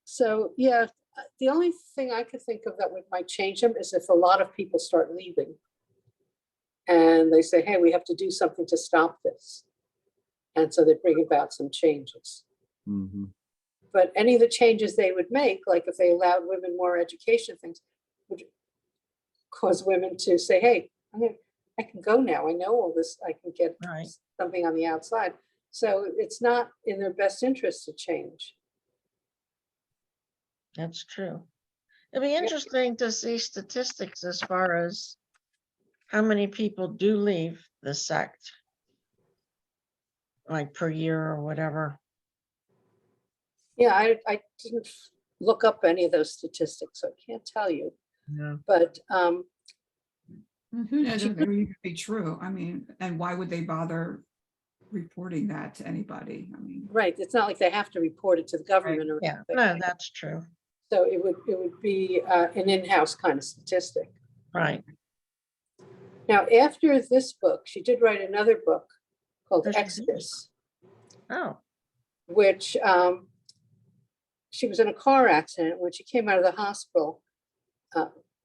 So yeah, the only thing I could think of that might change them is if a lot of people start leaving and they say, hey, we have to do something to stop this. And so they bring about some changes.
Mm-hmm.
But any of the changes they would make, like if they allowed women more education, things would cause women to say, hey, I can go now. I know all this. I can get
Right.
something on the outside. So it's not in their best interest to change.
That's true. It'd be interesting to see statistics as far as how many people do leave the sect, like per year or whatever.
Yeah, I didn't look up any of those statistics, so I can't tell you.
Yeah.
But
Who knows if they're even be true? I mean, and why would they bother reporting that to anybody. I mean,
Right, it's not like they have to report it to the government or
Yeah,
anything.
no, that's true.
So it would be an in-house kind of statistic.
Right.
Now, after this book, she did write another book called
Oh, she did?
Exodus,
Oh,
which she was in a car accident. When she came out of the hospital,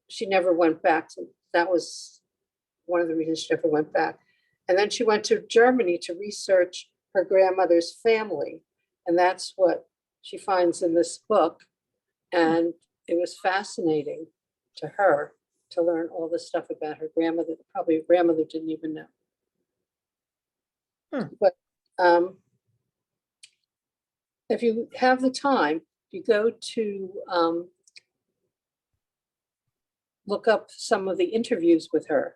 she never went back to, that was one of the reasons she never went back. And then she went to Germany to research her grandmother's family. And that's what she finds in this book. And it was fascinating to her to learn all this stuff about her grandmother, that probably her grandmother didn't even know. But if you have the time, you go to look up some of the interviews with her.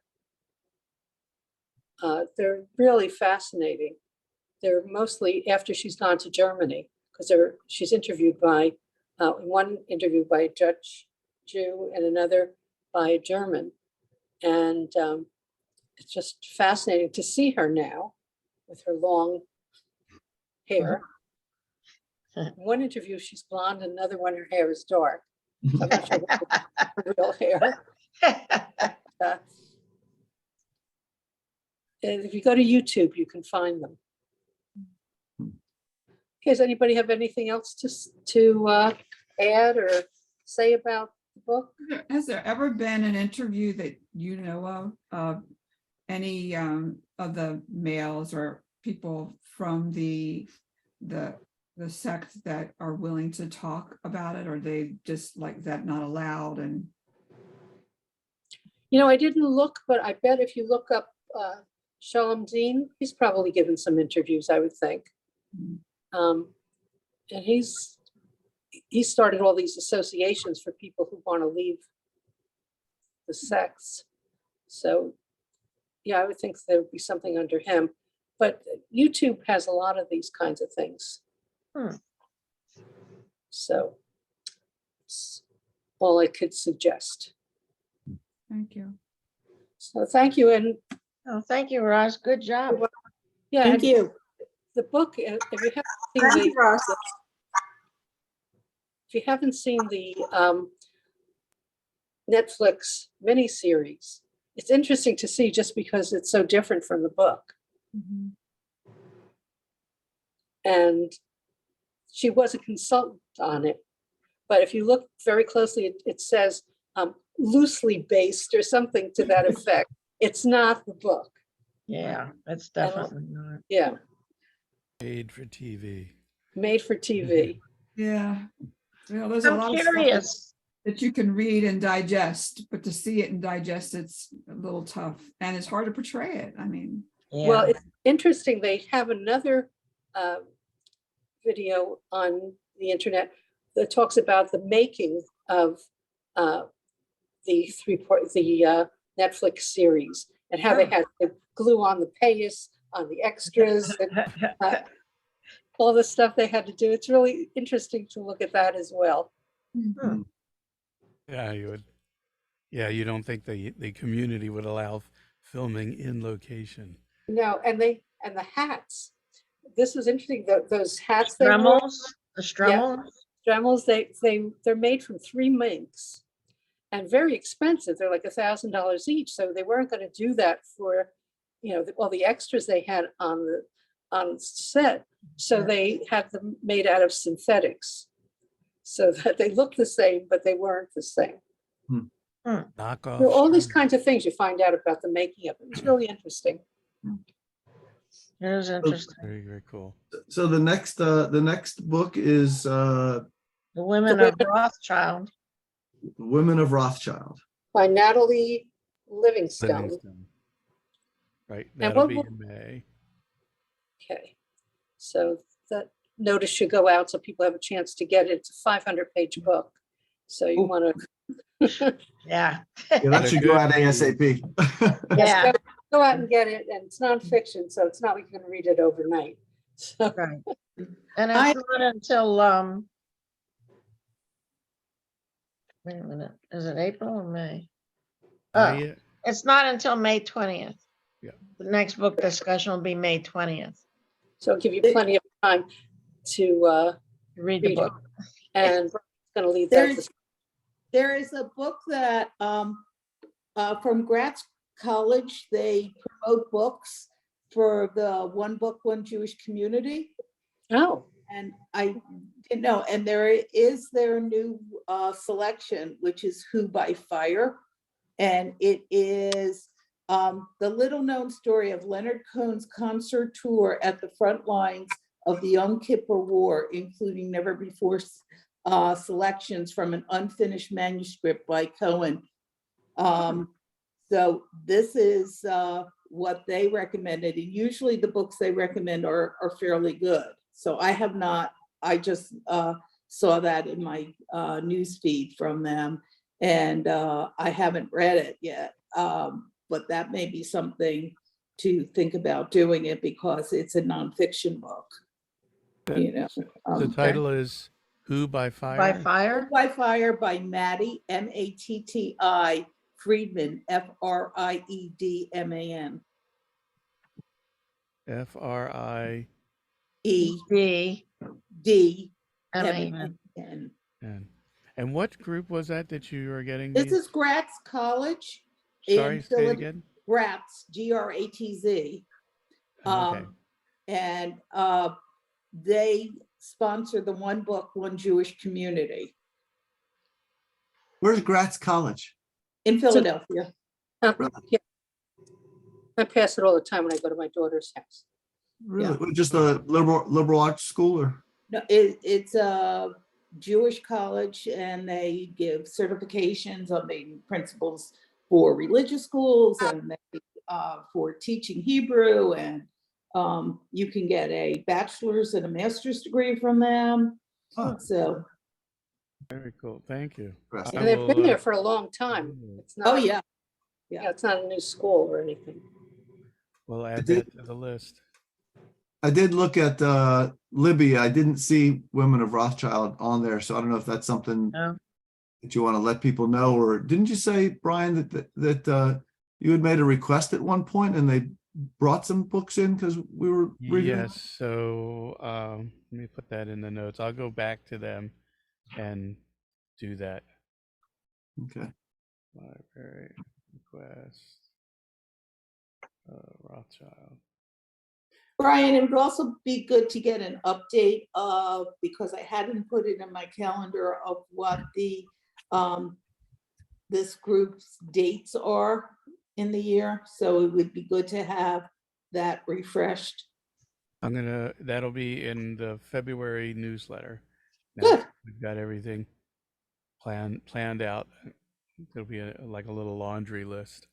They're really fascinating. They're mostly after she's gone to Germany, because she's interviewed by, one interview by a Dutch Jew and another by a German. And it's just fascinating to see her now with her long hair. One interview, she's blonde, another one, her hair is dark. So I'm not sure what her real hair. And if you go to YouTube, you can find them. Does anybody have anything else to add or say about the book?
has there ever been an interview that you know of any of the males or people from the sect that are willing to talk about it, or are they just like that not allowed? And
You know, I didn't look, but I bet if you look up Shalom, he's probably given some interviews, I would think. And he started all these associations for people who want to leave the sects. So yeah, I would think there would be something under him. But YouTube has a lot of these kinds of things. So it's all I could suggest.
thank you.
So thank you. And
Oh, thank you, Roz. Good job.
yeah,
Thank
and
you.
the book, if you haven't seen
Thank
the,
you, Roz.
if you haven't seen the Netflix miniseries, it's interesting to see just because it's so different from the book.
Mhm.
And she was a consultant on it. But if you look very closely, it says loosely based or something to that effect. It's not the book.
Yeah, it's definitely not.
Yeah,
Made for TV.
made for TV.
Yeah. Well, there's a
I'm
lot of stuff
curious.
that you can read and digest, but to see it and digest, it's a little tough, and it's hard to portray it. I mean,
Well,
Yeah,
it's interesting. They have another video on the internet that talks about the making of the Netflix series and how they had to glue on the payas on the extras and all the stuff they had to do. It's really interesting to look at that as well.
Yeah, you would. Yeah, you don't think the community would allow filming in location.
No, and the hats. This was interesting. Those hats they wore,
Dremels, the Dremels.
Dremels, they're made from 3 minks and very expensive. They're like $1,000 each. So they weren't going to do that for, all the extras they had on the set. So they had them made out of synthetics so that they looked the same, but they weren't the same.
Knockoff.
All these kinds of things you find out about the making of it. It's really interesting.
It is interesting.
Very, very cool.
So the next book is
The Women of Rothschild.
Women of Rothschild.
By Natalie Livingstone.
Livingston. Right,
And
that'll
what
be
will-
in May.
Okay, so that notice should go out so people have a chance to get it. It's a 500-page book. So you want to
Yeah.
Yeah, that should go out
Good.
ASAP.
Yeah.
go out and get it. And it's nonfiction, so it's not like you're going to read it overnight. So
Right. And it's not until wait a minute, is it April or May? Oh,
Yeah,
it's not until May 20th.
Yeah.
The next book discussion will be May 20th.
So I'll give you plenty of time to
Read the
read it.
book.
And Brian's going to lead that.
There's, there is a book that from Gratz College, they promote books for the One Book, One Jewish Community.
Oh,
And I didn't know, and there is their new selection, which is Who by Fire. And it is the little known story of Leonard Cohen's concert tour at the front lines of the Yom Kippur War, including never before selections from an unfinished manuscript by Cohen. So this is what they recommended. And usually the books they recommend are fairly good. So I have not, I just saw that in my news feed from them, and I haven't read it yet. But that may be something to think about doing it, because it's a nonfiction book. You know,
The title is Who by Fire?
By Fire?
Who by Fire by Matti, M-A-T-T-I, Friedman, F-R-I-E-D-M-A-N.
F-R-I.
D.
E-D-M-A-N.
And what group was that you were getting?
This
these?
is Gratz College.
Sorry,
in
say it
Phila-
again.
Gratz, G-R-A-T-Z.
Okay.
And they sponsor the One Book, One Jewish Community
Where's Gratz College?
in Philadelphia.
yeah. I pass it all the time when I go to my daughter's house.
Really? Just a liberal arts school, or?
No, it's a Jewish college, and they give certifications on the principles for religious schools, and they, for teaching Hebrew, and you can get a bachelor's and a master's degree from them.
Huh.
So,
Very cool. Thank you.
Gratz.
And they've been there for a long time. It's not,
oh yeah,
yeah, it's not a new school or anything.
We'll add
did-
that to the list.
I did look at Libby. I didn't see Women of Rothschild on there, so I don't know if that's something
No.
that you want to let people know. Or didn't you say, Brian, that you had made a request at one point and they brought some books in because we were reading?
Yes. So let me put that in the notes. I'll go back to them and do that.
Okay.
Library request. Rothschild.
Brian, it would also be good to get an update of, because I hadn't put it in my calendar, of what the this group's dates are in the year. So it would be good to have that refreshed.
That'll be in the February newsletter. Now
Good.
We've got everything planned out. It'll be like a little laundry list.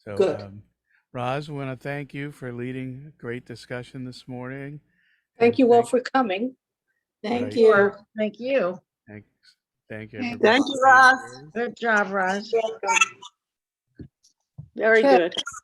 So,
Good.
Roz, I want to thank you for leading a great discussion this morning.
Thank
And
you all for coming.
Thank
Right.
you.
Thank you.
Thank you.
Thank
everybody.
you, Roz. Good job, Roz.
Very
Okay.
good.